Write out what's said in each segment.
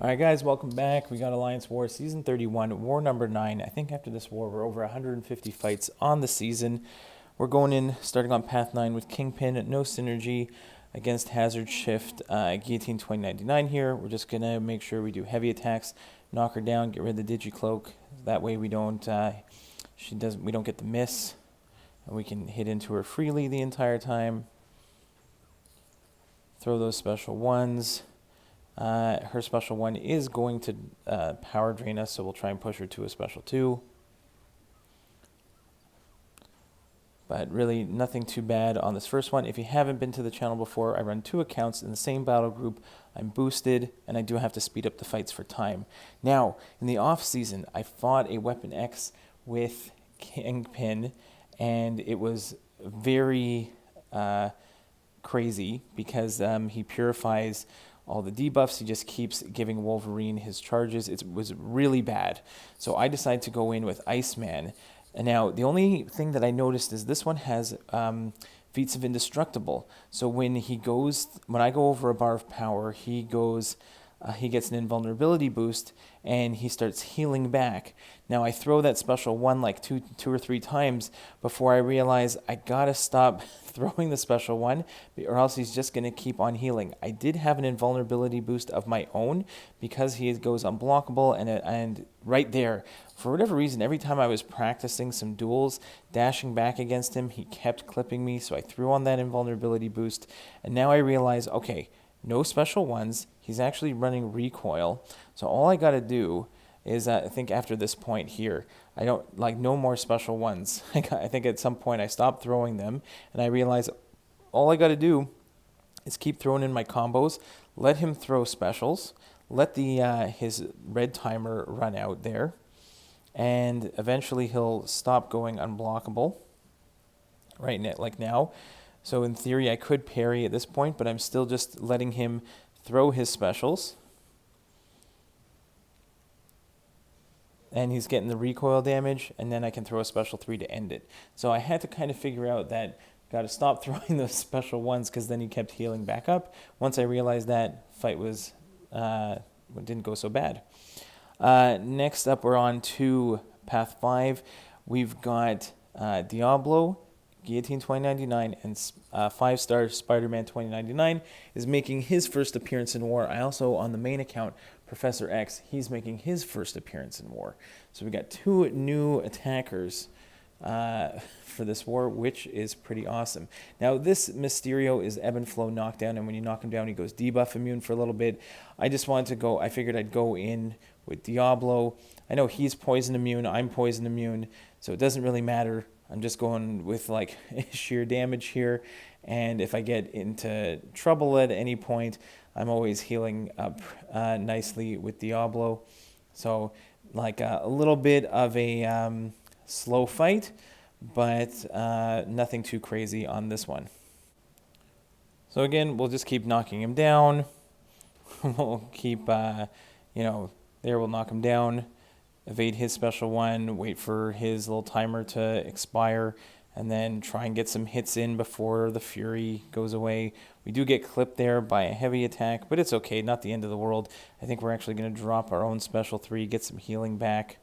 Alright guys, welcome back. We got Alliance War Season 31, War number 9. I think after this war we're over 150 fights on the season. We're going in, starting on Path 9 with Kingpin, no synergy against Hazard Shift, Guillotine 2099 here. We're just going to make sure we do heavy attacks, knock her down, get rid of the Digicloak. That way we don't get the miss. And we can hit into her freely the entire time. Throw those special ones. Her special one is going to power drain us, so we'll try and push her to a special 2. But really nothing too bad on this first one. If you haven't been to the channel before, I run 2 accounts in the same battle group. I'm boosted, and I do have to speed up the fights for time. Now, in the off season, I fought a Weapon X with Kingpin, and it was very crazy because he purifies all the debuffs. He just keeps giving Wolverine his charges. It was really bad. So I decided to go in with Iceman. And now, the only thing that I noticed is this one has feats of indestructible. So when I go over a bar of power, he gets an invulnerability boost, and he starts healing back. Now, I throw that special one like two or three times before I realize I gotta stop throwing the special one, or else he's just gonna keep on healing. I did have an invulnerability boost of my own because he goes unblockable, and right there, for whatever reason, every time I was practicing some duels, dashing back against him, he kept clipping me, so I threw on that invulnerability boost, and now I realize, okay, no special ones. He's actually running recoil. So all I got to do is, I think after this point here, I don't like no more special ones. I think at some point I stopped throwing them, and I realized all I got to do is keep throwing in my combos, let him throw specials, let his red timer run out there, and eventually he'll stop going unblockable. Right now, like now. So in theory, I could parry at this point, but I'm still just letting him throw his specials. And he's getting the recoil damage, and then I can throw a special 3 to end it. So I had to kind of figure out that got to stop throwing those special ones, because then he kept healing back up. Once I realized that, fight didn't go so bad. Next up, we're on to Path 5. We've got Diablo, Guillotine 2099, and 5-star Spiderman 2099 is making his first appearance in War. I also, on the main account, Professor X, he's making his first appearance in War. So we got 2 new attackers for this war, which is pretty awesome. Now, this Mysterio is ebb and flow knockdown, and when you knock him down, he goes debuff immune for a little bit. I figured I'd go in with Diablo. I know he's poison immune, I'm poison immune, so it doesn't really matter. I'm just going with like sheer damage here, and if I get into trouble at any point, I'm always healing up nicely with Diablo. So like a little bit of a slow fight, but nothing too crazy on this one. So again, we'll just keep knocking him down. We'll keep, there we'll knock him down. Evade his special one, wait for his little timer to expire, and then try and get some hits in before the fury goes away. We do get clipped there by a heavy attack, but it's okay, not the end of the world. I think we're actually going to drop our own special 3, get some healing back.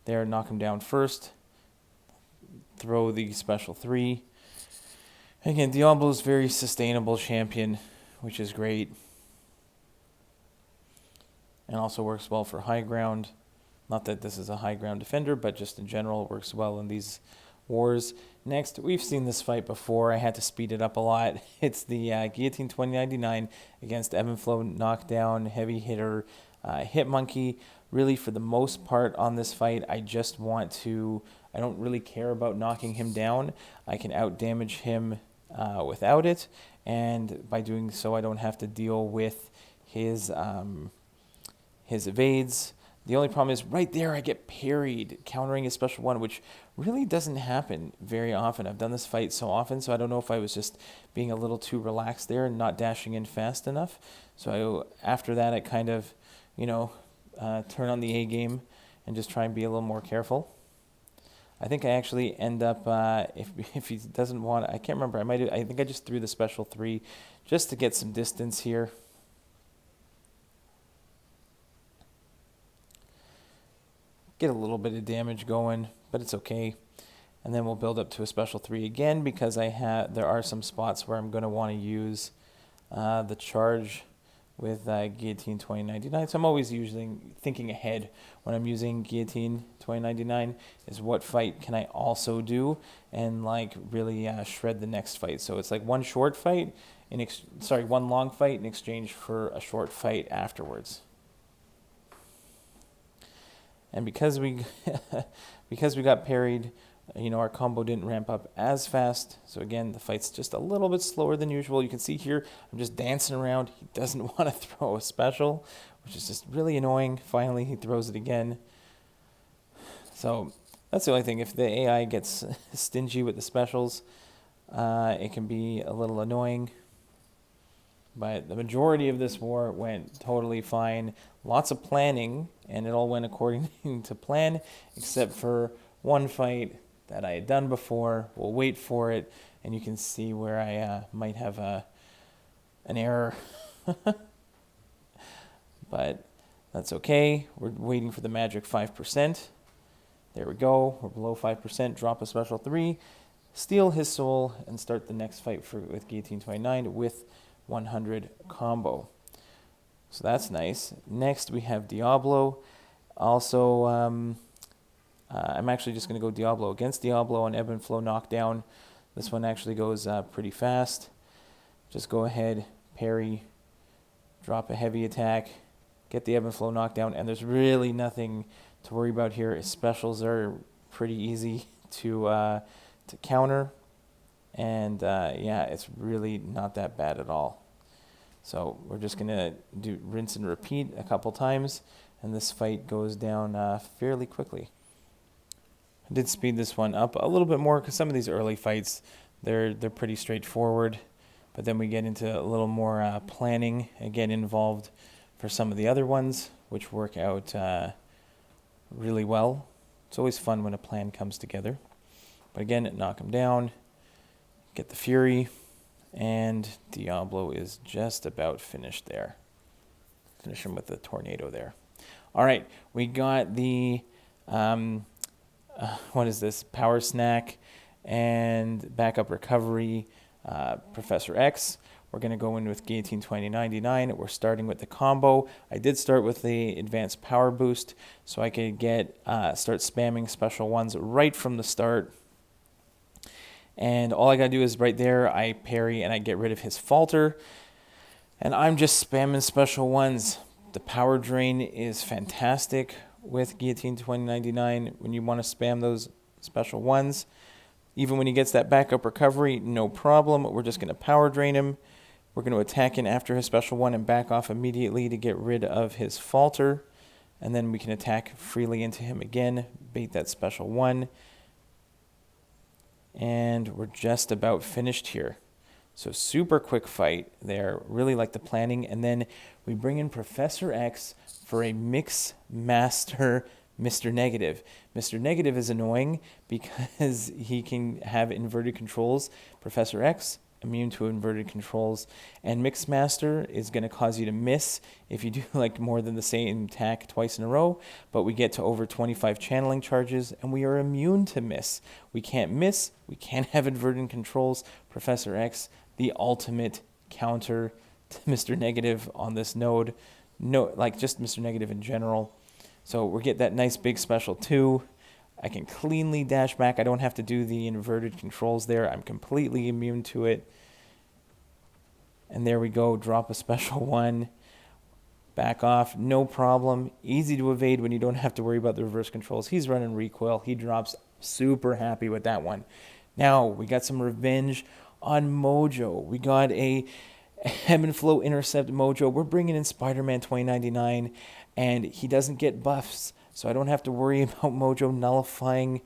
There, knock him down first. Throw the special 3. Again, Diablo's very sustainable champion, which is great. And also works well for high ground. Not that this is a high ground defender, but just in general it works well in these wars. Next, we've seen this fight before. I had to speed it up a lot. It's the Guillotine 2099 against ebb and flow knockdown, heavy hitter, Hit Monkey. Really, for the most part on this fight, I don't really care about knocking him down. I can out damage him without it, and by doing so I don't have to deal with his evades. The only problem is right there I get parried, countering his special one, which really doesn't happen very often. I've done this fight so often, so I don't know if I was just being a little too relaxed there and not dashing in fast enough. So after that, I kind of, turn on the A game and just try and be a little more careful. I think I actually end up, if he doesn't want, I can't remember, I think I just threw the special 3 just to get some distance here. get a little bit of damage going, but it's okay. And then we'll build up to a special 3 again because there are some spots where I'm going to want to use the charge with Guillotine 2099. So I'm always thinking ahead when I'm using Guillotine 2099 is what fight can I also do and like really shred the next fight. So it's like one short fight one long fight in exchange for a short fight afterwards. And because we got parried, our combo didn't ramp up as fast. So again, the fight's just a little bit slower than usual. You can see here, I'm just dancing around. He doesn't want to throw a special, which is just really annoying. Finally, he throws it again. So that's the only thing. If the AI gets stingy with the specials, it can be a little annoying. But the majority of this war went totally fine. Lots of planning, and it all went according to plan, except for one fight that I had done before. We'll wait for it, and you can see where I might have an error. But that's okay. We're waiting for the magic 5%. There we go. We're below 5%. Drop a special 3, steal his soul, and start the next fight with Guillotine 29 with 100 combo. So that's nice. Next we have Diablo. Also, I'm actually just going to go Diablo against Diablo on Ebb and Flow Knockdown. This one actually goes pretty fast. Just go ahead, parry, drop a heavy attack, get the Ebb and Flow Knockdown, and there's really nothing to worry about here. His specials are pretty easy to counter. And yeah, it's really not that bad at all. So we're just going to do rinse and repeat a couple times, and this fight goes down fairly quickly. I did speed this one up a little bit more because some of these early fights, they're pretty straightforward. But then we get into a little more planning again involved for some of the other ones, which work out really well. It's always fun when a plan comes together. But again, knock him down. Get the Fury, and Diablo is just about finished there. Finish him with the tornado there. All right, we got the, what is this? Power Snack and Backup Recovery, Professor X. We're going to go in with Guillotine 2099. We're starting with the combo. I did start with the Advanced Power Boost, so I could start spamming special ones right from the start. And all I got to do is right there, I parry and I get rid of his falter. And I'm just spamming special ones. The power drain is fantastic with Guillotine 2099 when you want to spam those special ones. Even when he gets that backup recovery, no problem. We're just going to power drain him. We're going to attack in after his special one and back off immediately to get rid of his falter. And then we can attack freely into him again, bait that special one. And we're just about finished here. So super quick fight there. Really like the planning. And then we bring in Professor X for a Mix Master Mr. Negative. Mr. Negative is annoying because he can have inverted controls. Professor X, immune to inverted controls. And Mix Master is going to cause you to miss if you do like more than the same attack twice in a row. But we get to over 25 channeling charges, and we are immune to miss. We can't miss. We can't have inverted controls. Professor X, the ultimate counter to Mr. Negative on this node. No, like just Mr. Negative in general. So we get that nice big special too. I can cleanly dash back. I don't have to do the inverted controls there. I'm completely immune to it. And there we go. Drop a special one. Back off. No problem. Easy to evade when you don't have to worry about the reverse controls. He's running recoil. He drops. Super happy with that one. Now we got some revenge on Mojo. We got a Ebb and Flow Intercept Mojo. We're bringing in Spiderman 2099, and he doesn't get buffs. So I don't have to worry about Mojo nullifying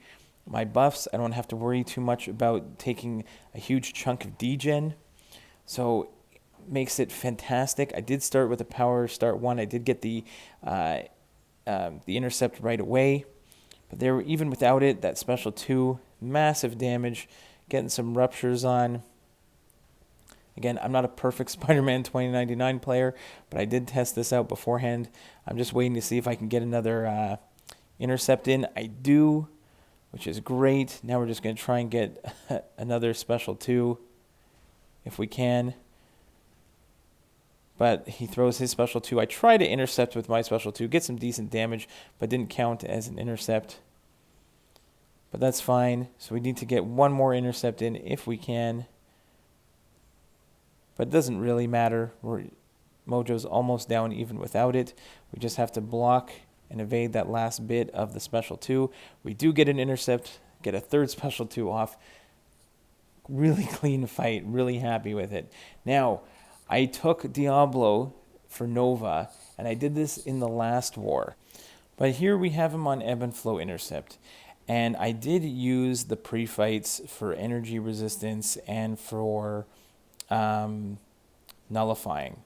my buffs. I don't have to worry too much about taking a huge chunk of degen. So makes it fantastic. I did start with a power start 1. I did get the intercept right away. But there, even without it, that special 2, massive damage, getting some ruptures on. Again, I'm not a perfect Spider-Man 2099 player, but I did test this out beforehand. I'm just waiting to see if I can get another intercept in? I do, which is great. Now we're just going to try and get another special 2 if we can. But he throws his special 2. I try to intercept with my special 2, get some decent damage, but didn't count as an intercept. But that's fine. So we need to get one more intercept in if we can. But it doesn't really matter. Mojo's almost down even without it. We just have to block and evade that last bit of the special 2. We do get an intercept, get a third special 2 off. Really clean fight. Really happy with it. Now, I took Diablo for Nova, and I did this in the last war. But here we have him on Ebb and Flow Intercept. And I did use the pre-fights for energy resistance and for nullifying.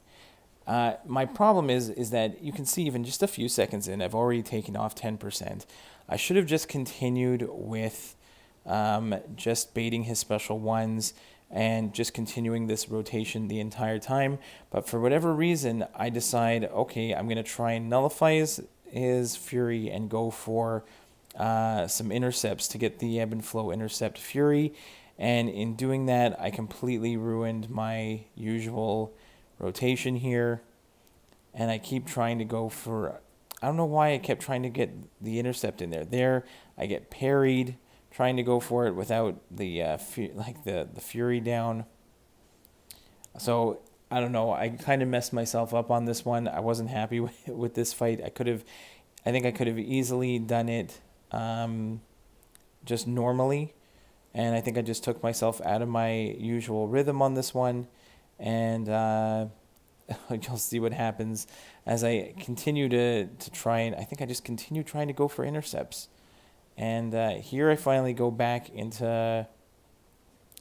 My problem is that you can see even just a few seconds in, I've already taken off 10%. I should have just continued with just baiting his special 1s and just continuing this rotation the entire time. But for whatever reason, I decide, okay, I'm going to try and nullify his Fury and go for some intercepts to get the Ebb and Flow Intercept Fury. And in doing that, I completely ruined my usual rotation here. And I keep trying to go for... I don't know why I kept trying to get the intercept in there. There, I get parried, trying to go for it without the the Fury down. So I don't know. I kind of messed myself up on this one. I wasn't happy with this fight. I think I could have easily done it just normally, and I think I just took myself out of my usual rhythm on this one, and you'll see what happens as I continue to try, and I think I just continue trying to go for intercepts. And here I finally go back into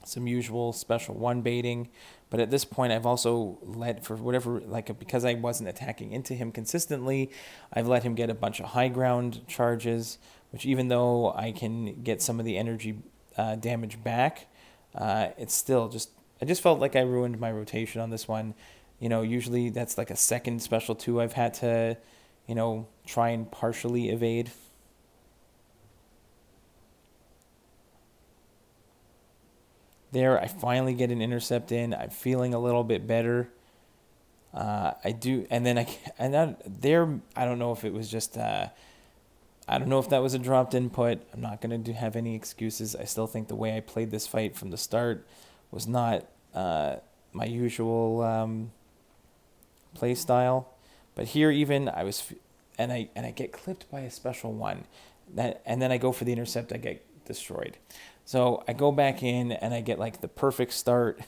some usual special 1 baiting. But at this point, I've also let, for whatever, because I wasn't attacking into him consistently, I've let him get a bunch of high ground charges, which even though I can get some of the energy damage back, it's still just, I just felt like I ruined my rotation on this one. You know, usually that's like a second special 2 I've had to, try and partially evade. There, I finally get an intercept in. I'm feeling a little bit better. I do, and then I don't know if it was just, I don't know if that was a dropped input. I'm not going to have any excuses. I still think the way I played this fight from the start was not my usual play style. But here even I was, and I get clipped by a special 1, and then I go for the intercept. I get destroyed. So I go back in and I get like the perfect start.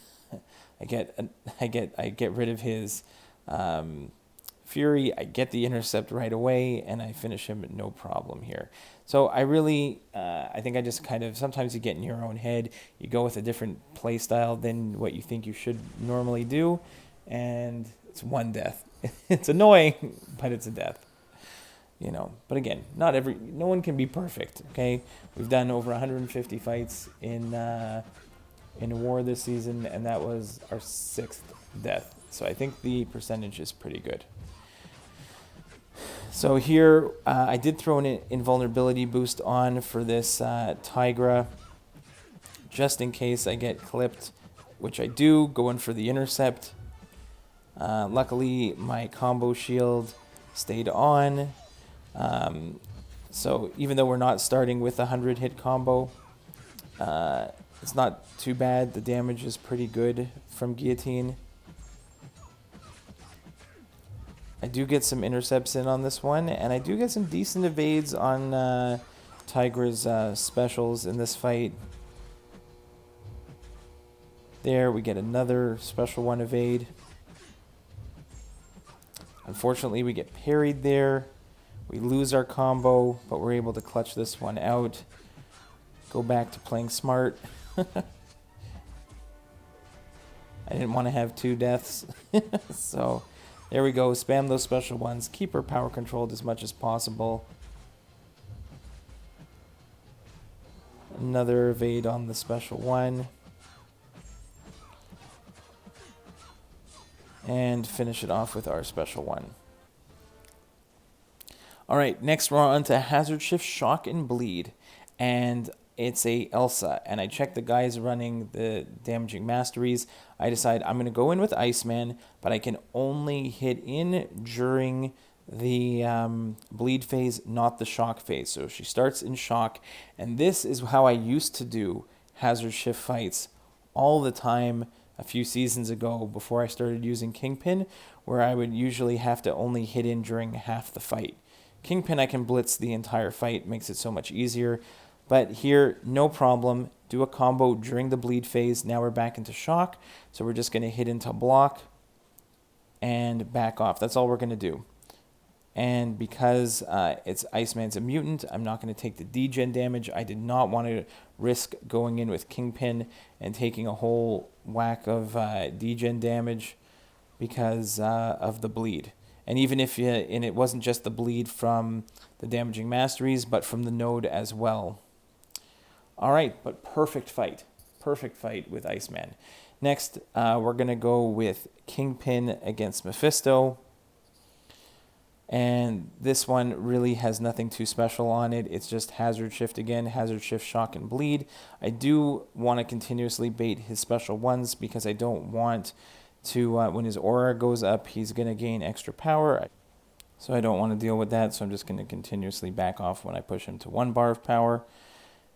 I get rid of his Fury. I get the intercept right away, and I finish him no problem here. So I really, I think I just kind of, sometimes you get in your own head. You go with a different play style than what you think you should normally do, and it's 1 death. It's annoying, but it's a death. But again, no one can be perfect, okay? We've done over 150 fights in war this season, and that was our 6th death. So I think the percentage is pretty good. So here, I did throw an invulnerability boost on for this Tigra, just in case I get clipped, which I do, going for the intercept. Luckily, my combo shield stayed on. So even though we're not starting with a 100 hit combo, it's not too bad. The damage is pretty good from guillotine. I do get some intercepts in on this one, and I do get some decent evades on Tigra's specials in this fight. There, we get another special 1 evade. Unfortunately, we get parried there. We lose our combo, but we're able to clutch this one out. Go back to playing smart. I didn't want to have 2 deaths. So there we go. Spam those special 1s. Keep her power controlled as much as possible. Another evade on the special 1. And finish it off with our special 1. All right, next we're on to Hazard Shift, Shock, and Bleed. And it's a Elsa. And I checked the guys running the Damaging Masteries. I decide I'm going to go in with Iceman, but I can only hit in during the bleed phase, not the shock phase. So she starts in shock. And this is how I used to do Hazard Shift fights all the time a few seasons ago before I started using Kingpin, where I would usually have to only hit in during half the fight. Kingpin, I can blitz the entire fight, makes it so much easier. But here, no problem. Do a combo during the bleed phase. Now we're back into shock. So we're just going to hit into block and back off. That's all we're going to do. And because it's Iceman's a mutant, I'm not going to take the degen damage. I did not want to risk going in with Kingpin and taking a whole whack of degen damage because of the bleed. And even if and it wasn't just the bleed from the Damaging Masteries, but from the node as well. All right, but perfect fight. Perfect fight with Iceman. Next, we're going to go with Kingpin against Mephisto. And this one really has nothing too special on it. It's just Hazard Shift again, Hazard Shift, Shock, and Bleed. I do want to continuously bait his special ones because I don't want to, when his aura goes up, he's going to gain extra power. So I don't want to deal with that, so I'm just going to continuously back off when I push him to 1 bar of power.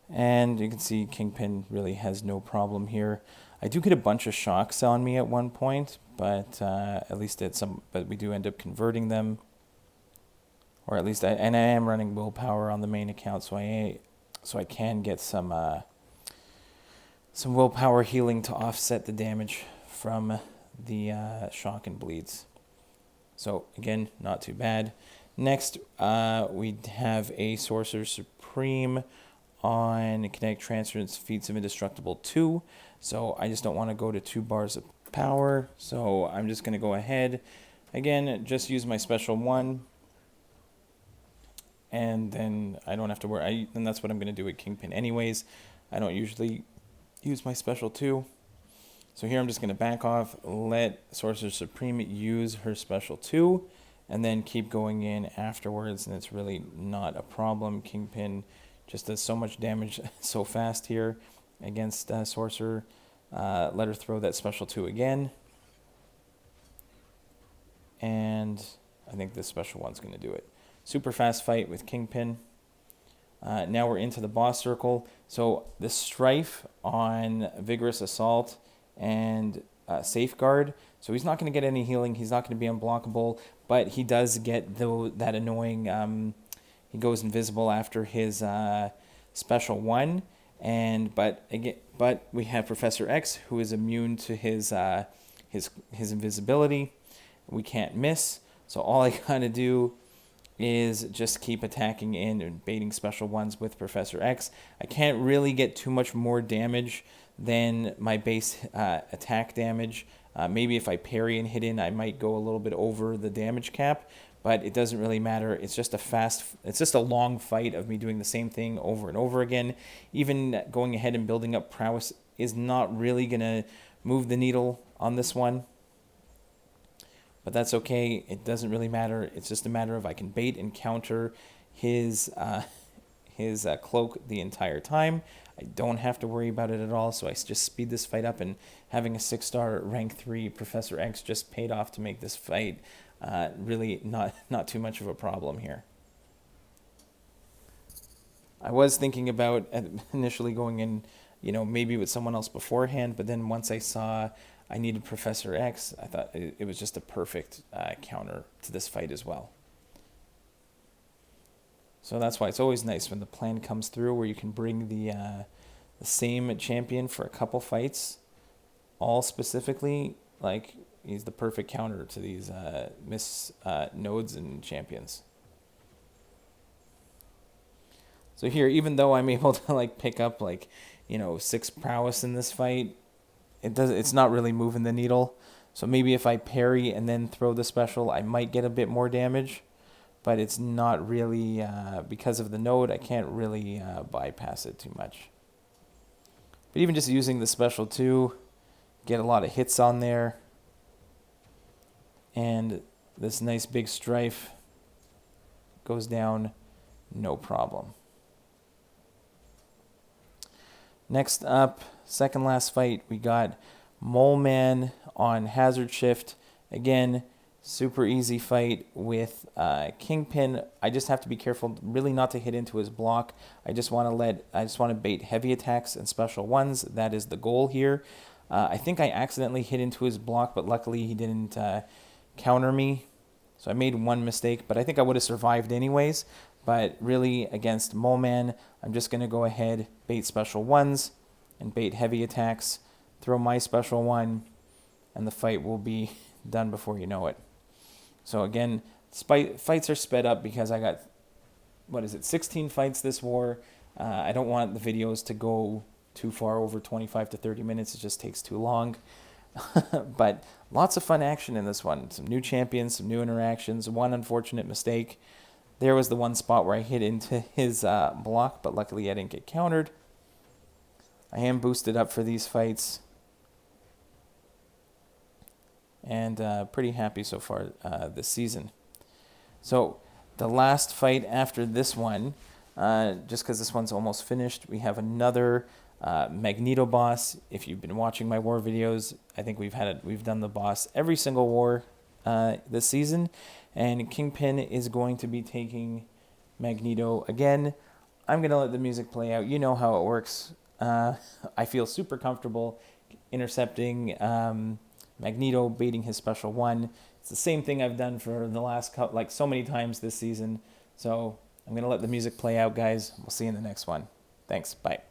And you can see Kingpin really has no problem here. I do get a bunch of shocks on me at one point, but at least but we do end up converting them. Or at least I am running willpower on the main account, so I can get some willpower healing to offset the damage from the shock and bleeds. So again, not too bad. Next, we have a Sorcerer Supreme on Kinetic Transference, Feats of Indestructible 2. So I just don't want to go to 2 bars of power. So I'm just going to go ahead. Again, just use my special 1. And then I don't have to worry. And that's what I'm going to do with Kingpin anyways. I don't usually use my special 2. So here I'm just going to back off, let Sorcerer Supreme use her special 2, and then keep going in afterwards. And it's really not a problem. Kingpin just does so much damage so fast here against Sorcerer. Let her throw that special 2 again. And I think this special 1's going to do it. Super fast fight with Kingpin. Now we're into the boss circle. So the Strife on Vigorous Assault and Safeguard. So he's not going to get any healing. He's not going to be unblockable. But he does get that annoying... he goes invisible after his special 1. But we have Professor X, who is immune to his invisibility. We can't miss. So all I gotta do is just keep attacking in and baiting special 1s with Professor X. I can't really get too much more damage than my base attack damage. Maybe if I parry and hit in, I might go a little bit over the damage cap, but it doesn't really matter. It's just a long fight of me doing the same thing over and over again. Even going ahead and building up prowess is not really gonna move the needle on this one. But that's okay. It doesn't really matter. It's just a matter of I can bait and counter his cloak the entire time. I don't have to worry about it at all. So I just speed this fight up, and having a 6-star rank 3 Professor X just paid off to make this fight really not too much of a problem here. I was thinking about initially going in, maybe with someone else beforehand, but then once I saw I needed Professor X, I thought it was just a perfect counter to this fight as well. So that's why it's always nice when the plan comes through where you can bring the same champion for a couple fights, all specifically, like he's the perfect counter to these nodes and champions. So here, even though I'm able to pick up 6 prowess in this fight, it's not really moving the needle. So maybe if I parry and then throw the special, I might get a bit more damage, but it's not really, because of the node, I can't really bypass it too much. But even just using the special 2, get a lot of hits on there. And this nice big Strife goes down, no problem. Next up, second last fight, we got Mole Man on Hazard Shift. Again, super easy fight with Kingpin. I just have to be careful really not to hit into his block. I just want to bait heavy attacks and special ones. That is the goal here. I think I accidentally hit into his block, but luckily he didn't counter me. So I made one mistake, but I think I would have survived anyways. But really, against Mole Man, I'm just going to go ahead, bait special ones, and bait heavy attacks, throw my special one, and the fight will be done before you know it. So again, fights are sped up because I got, 16 fights this war. I don't want the videos to go too far over 25 to 30 minutes. It just takes too long. But lots of fun action in this one. Some new champions, some new interactions, one unfortunate mistake. There was the one spot where I hit into his block, but luckily I didn't get countered. I am boosted up for these fights. And pretty happy so far this season. So the last fight after this one, just because this one's almost finished, we have another Magneto boss. If you've been watching my war videos, I think we've done the boss every single war this season. And Kingpin is going to be taking Magneto again. I'm going to let the music play out. You know how it works. I feel super comfortable intercepting Magneto, baiting his special one. It's the same thing I've done for the last so many times this season. So I'm going to let the music play out, guys. We'll see you in the next one. Thanks. Bye.